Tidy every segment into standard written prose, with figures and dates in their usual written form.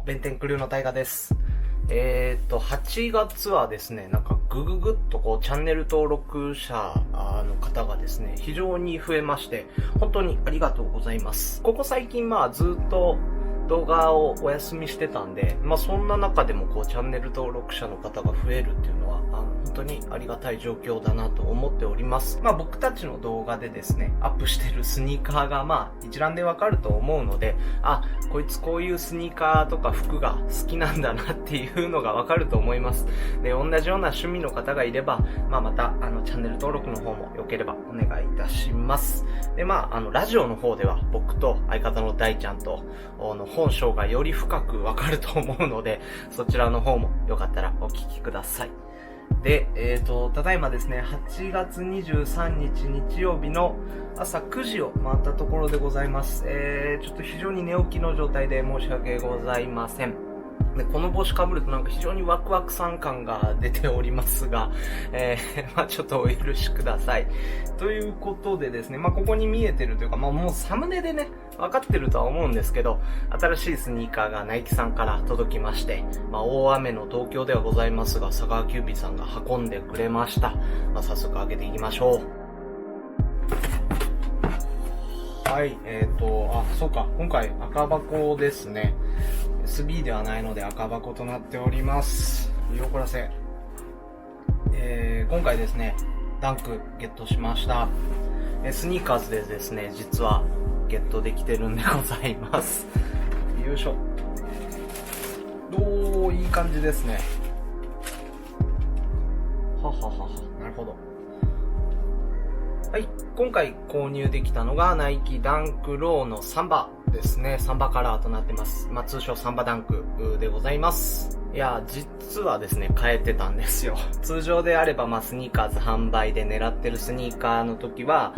弁天クルーの大河です。8月はですね、ぐぐぐっとチャンネル登録者の方がですね、非常に増えまして、本当にありがとうございます。ここ最近ずっと動画をお休みしてたんで、そんな中でもチャンネル登録者の方が増えるっていうのは、本当にありがたい状況だなと思っております。僕たちの動画でですね、アップしてるスニーカーが一覧でわかると思うので、こいつこういうスニーカーとか服が好きなんだなっていうのがわかると思います。で、同じような趣味の方がいれば、また、チャンネル登録の方も良ければお願いいたします。で、ラジオの方では僕と相方の大ちゃんと、本性がより深くわかると思うので、そちらの方もよかったらお聞きください。で、ただいまですね、8月23日日曜日の朝9時を回ったところでございます。ちょっと非常に寝起きの状態で申し訳ございません。で、この帽子被ると非常にワクワクさん感が出ておりますが、ちょっとお許しください。ということでですね、ここに見えてるというか、もうサムネでね、分かってるとは思うんですけど、新しいスニーカーがナイキさんから届きまして、大雨の東京ではございますが、佐川急便さんが運んでくれました。早速開けていきましょう。はい、そうか、今回赤箱ですね。SB ではないので赤箱となっております。見怒らせ。今回ですね、ダンクゲットしました。スニーカーズでですね、実はゲットできてるんでございます。よいしょ。いい感じですね。なるほど。はい、今回購入できたのがナイキダンクローのサンバですね。サンバカラーとなってます。通称サンバダンクでございます。いや、実はですね、変えてたんですよ。通常であれば、スニーカーズ販売で狙ってるスニーカーの時は、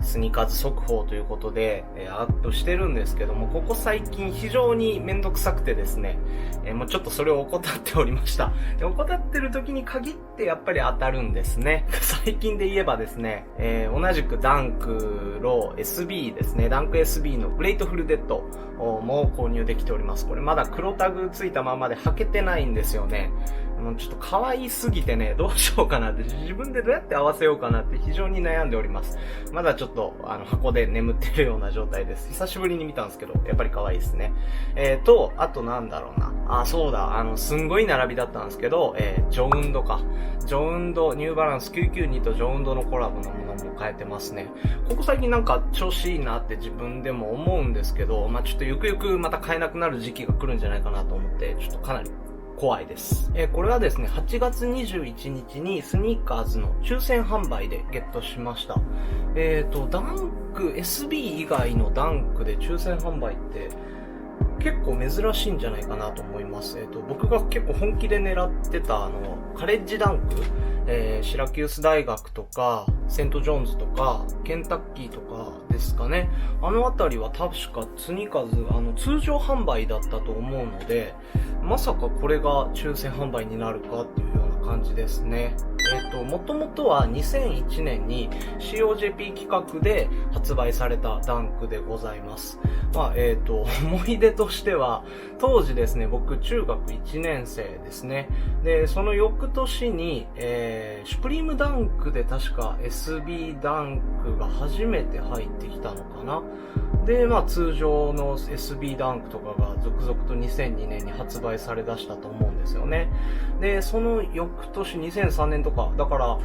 スニーカーズ速報ということで、アップしてるんですけども、ここ最近非常にめんどくさくてですね、もうちょっとそれを怠っておりました。で、怠ってる時に限ってやっぱり当たるんですね。最近で言えばですね、同じくダンクロー SB ですね、ダンク SB のグレイトフルデッドも購入できております。これまだ黒タグついたままで履けてないんですよね。もうちょっと可愛すぎてね、どうしようかなって、自分でどうやって合わせようかなって非常に悩んでおります。まだちょっと箱で眠ってるような状態です。久しぶりに見たんですけど、やっぱり可愛いですね。あとなんだろうな。そうだ、すんごい並びだったんですけど、ジョウンドか。ジョウンド、ニューバランス992とジョウンドのコラボのものも変えてますね。ここ最近調子いいなって自分でも思うんですけど、ちょっとゆくゆくまた買えなくなる時期が来るんじゃないかなと思って、ちょっとかなり怖いです。これはですね、8月21日にスニーカーズの抽選販売でゲットしました。ダンク、SB 以外のダンクで抽選販売って結構珍しいんじゃないかなと思います。僕が結構本気で狙ってたカレッジダンク、シラキュース大学とか、セントジョーンズとか、ケンタッキーとかですかね。あのあたりは確かスニーカーズ、通常販売だったと思うので、まさかこれが抽選販売になるかっていうような感じですね。もともとは2001年に COJP 企画で発売されたダンクでございます。思い出としては、当時ですね、僕中学1年生ですね。で、その翌年に、シュプリームダンクで確か SB ダンクが初めて入ってきたのかな。で、通常の SB ダンクとかが続々と2002年に発売され出したと思うんですよね。で、その翌年2003年とか、だから、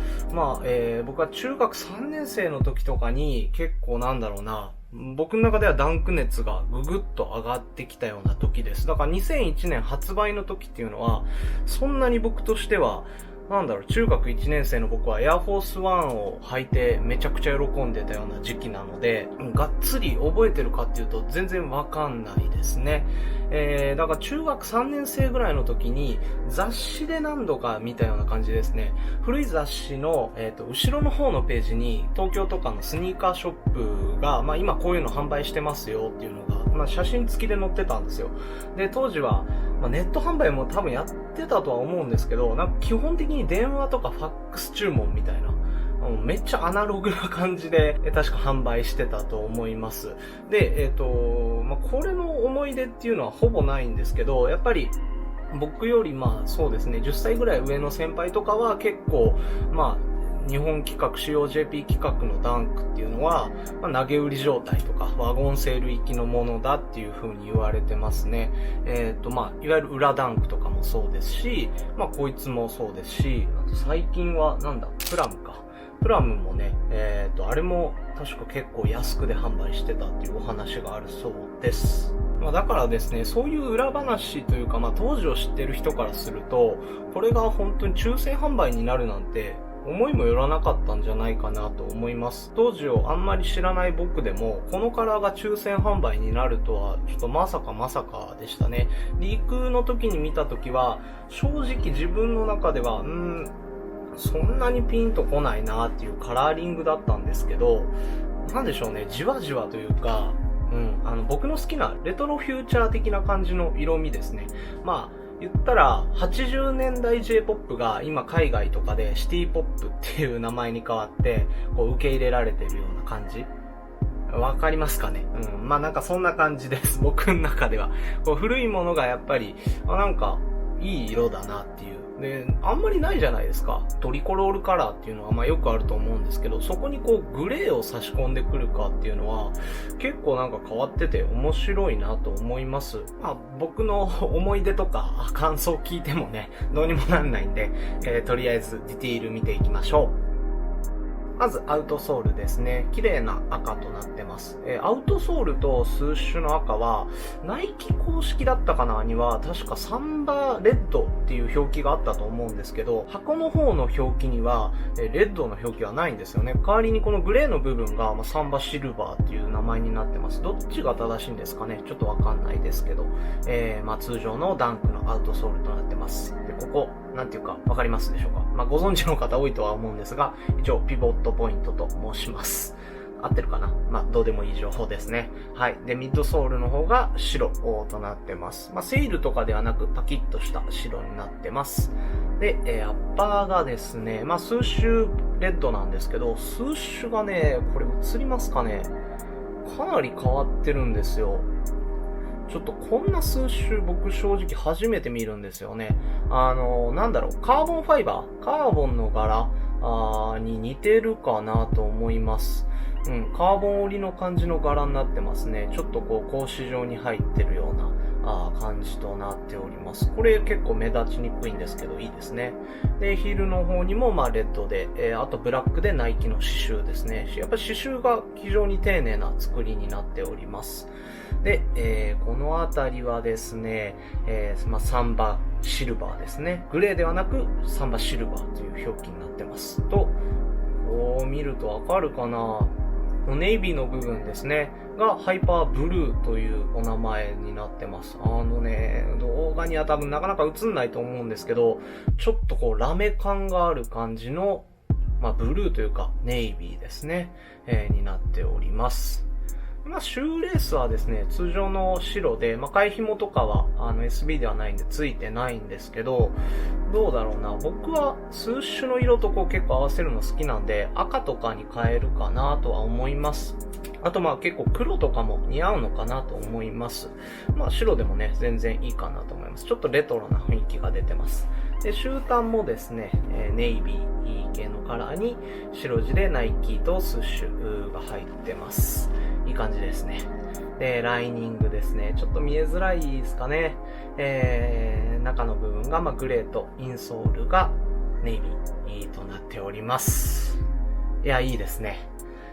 僕は中学3年生の時とかに結構僕の中ではダンク熱がぐぐっと上がってきたような時です。だから2001年発売の時っていうのは、そんなに僕としては、中学1年生の僕はエアフォースワンを履いてめちゃくちゃ喜んでたような時期なので、がっつり覚えてるかっていうと全然わかんないですね。だから中学3年生ぐらいの時に雑誌で何度か見たような感じですね。古い雑誌の、後ろの方のページに東京とかのスニーカーショップが、今こういうの販売してますよっていうのが、写真付きで載ってたんですよ。で、当時は、ネット販売も多分やってたとは思うんですけど、基本的に電話とかファックス注文みたいなめっちゃアナログな感じで、確か販売してたと思います。で、これの思い出っていうのはほぼないんですけど、やっぱり、僕よりそうですね、10歳ぐらい上の先輩とかは結構、日本企画、主要 JP 企画のダンクっていうのは、投げ売り状態とか、ワゴンセール行きのものだっていう風に言われてますね。いわゆる裏ダンクとかもそうですし、こいつもそうですし、あと最近は、プラムか。プラムもね、あれも確か結構安くで販売してたっていうお話があるそうです。だからですね、そういう裏話というか、当時を知ってる人からすると、これが本当に抽選販売になるなんて、思いもよらなかったんじゃないかなと思います。当時をあんまり知らない僕でも、このカラーが抽選販売になるとは、ちょっとまさかでしたね。リークの時に見た時は、正直自分の中では、そんなにピンとこないなっていうカラーリングだったんですけど、なんでしょうね、じわじわというか、僕の好きなレトロフューチャー的な感じの色味ですね。言ったら、80年代 J-POP が今海外とかでシティポップっていう名前に変わって、受け入れられてるような感じ。わかりますかね？そんな感じです。僕の中では。古いものがやっぱり、いい色だなっていう。で、あんまりないじゃないですか。トリコロールカラーっていうのはよくあると思うんですけど、そこにグレーを差し込んでくるかっていうのは、結構変わってて面白いなと思います。僕の思い出とか感想聞いてもね、どうにもなんないんで、とりあえずディティール見ていきましょう。まずアウトソールですね。綺麗な赤となってます。アウトソールとスーッシュの赤は、ナイキ公式だったかなには、確かサンバレッドっていう表記があったと思うんですけど、箱の方の表記には、レッドの表記はないんですよね。代わりにこのグレーの部分が、サンバシルバーっていう名前になってます。どっちが正しいんですかね？ちょっとわかんないですけど、通常のダンクのアウトソールとなってます。で、ここ、なんていうか、わかりますでしょうか？ご存知の方多いとは思うんですが、一応ピボットポイントと申します。合ってるかな？どうでもいい情報ですね。はい。で、ミッドソールの方が白となってます。セールとかではなくパキッとした白になってます。で、アッパーがですね、スーシュレッドなんですけど、スーシュがね、これ映りますかね？かなり変わってるんですよ。ちょっとこんなスーシュ僕正直初めて見るんですよね。カーボンファイバー？カーボンの柄に似てるかなと思います。カーボン織りの感じの柄になってますね。ちょっと格子状に入ってるような感じとなっております。これ結構目立ちにくいんですけどいいですね。で、ヒールの方にもレッドで、あとブラックでナイキの刺繍ですね。やっぱり刺繍が非常に丁寧な作りになっております。で、このあたりはですね、サンバシルバーですね。グレーではなくサンバシルバーという表記になってますと、こう見るとわかるかな？ネイビーの部分ですねがハイパーブルーというお名前になってます。動画には多分なかなか映んないと思うんですけど、ちょっとラメ感がある感じのブルーというかネイビーですね、になっております。シューレースはですね、通常の白で、替え紐とかは、SB ではないんでついてないんですけど、どうだろうな。僕は、スーシュの色と結構合わせるの好きなんで、赤とかに変えるかなとは思います。あと結構黒とかも似合うのかなと思います。白でもね、全然いいかなと思います。ちょっとレトロな雰囲気が出てます。で、終端もですね、ネイビー系のカラーに白地でナイキとスッシュが入ってます。いい感じですね。で、ライニングですね。ちょっと見えづらいですかね。中の部分がグレーとインソールがネイビーとなっております。いや、いいですね。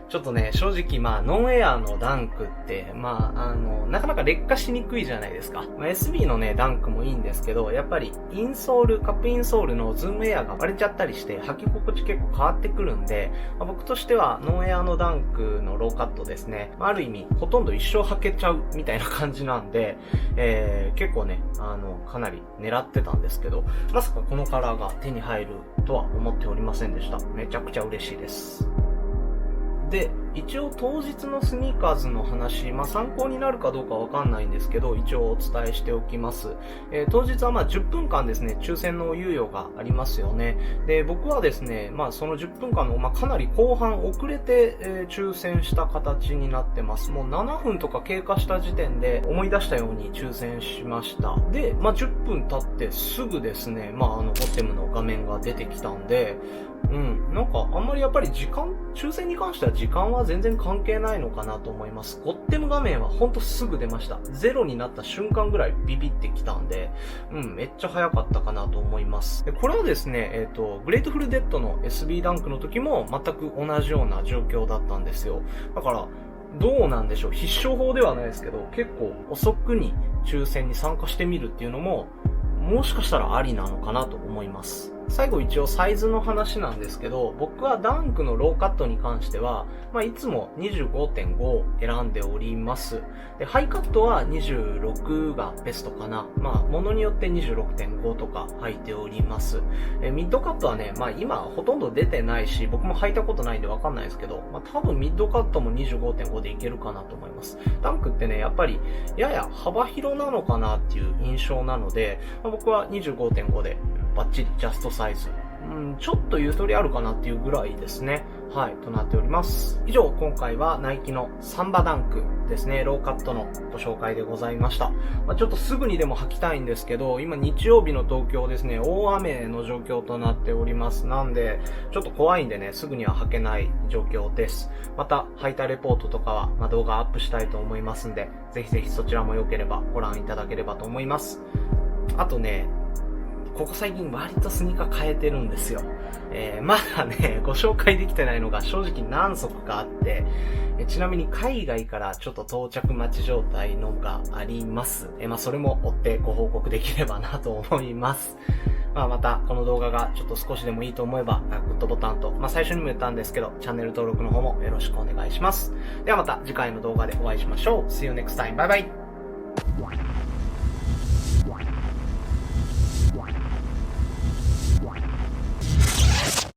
ちょっとね、正直ノンエアのダンクって、なかなか劣化しにくいじゃないですか。SB のね、ダンクもいいんですけど、やっぱりインソール、カップインソールのズームエアが割れちゃったりして、履き心地結構変わってくるんで、僕としてはノンエアのダンクのローカットですね。ある意味、ほとんど一生履けちゃうみたいな感じなんで、結構ね、かなり狙ってたんですけど、まさかこのカラーが手に入るとは思っておりませんでした。めちゃくちゃ嬉しいです。で、一応当日のスニーカーズの話、参考になるかどうかわかんないんですけど、一応お伝えしておきます。当日は10分間ですね、抽選の猶予がありますよね。で、僕はですね、その10分間の、かなり後半遅れて、抽選した形になってます。もう7分とか経過した時点で思い出したように抽選しました。で、10分経ってすぐですね、ゴッテムの画面が出てきたんで、あんまりやっぱり抽選に関しては時間は全然関係ないのかなと思います。ゴッテム画面はほんとすぐ出ました。ゼロになった瞬間ぐらいビビってきたんで、めっちゃ早かったかなと思います。で、これはですね、グレートフルデッドの SB ダンクの時も全く同じような状況だったんですよ。だから、どうなんでしょう。必勝法ではないですけど、結構遅くに抽選に参加してみるっていうのも、もしかしたらありなのかなと思います。最後一応サイズの話なんですけど、僕はダンクのローカットに関しては、いつも 25.5 を選んでおります。で、ハイカットは26がベストかな。ものによって 26.5 とか履いております。ミッドカットはね、今ほとんど出てないし、僕も履いたことないんでわかんないですけど、多分ミッドカットも 25.5 でいけるかなと思います。ダンクってね、やっぱりやや幅広なのかなっていう印象なので、僕は 25.5 でバッチリジャストサイズ。ちょっとゆとりあるかなっていうぐらいですね。はい、となっております。以上、今回はナイキのサンバダンクですね、ローカットのご紹介でございました。ちょっとすぐにでも履きたいんですけど、今日曜日の東京ですね、大雨の状況となっております。なんで、ちょっと怖いんでね、すぐには履けない状況です。また、履いたレポートとかは、動画アップしたいと思いますんで、ぜひぜひそちらも良ければご覧いただければと思います。あとね、ここ最近割とスニーカー変えてるんですよ。まだね、ご紹介できてないのが正直何足かあって、ちなみに海外からちょっと到着待ち状態のがあります。それも追ってご報告できればなと思います。また、この動画がちょっと少しでもいいと思えば、グッドボタンと、最初にも言ったんですけど、チャンネル登録の方もよろしくお願いします。ではまた次回の動画でお会いしましょう。See you next time. Bye bye!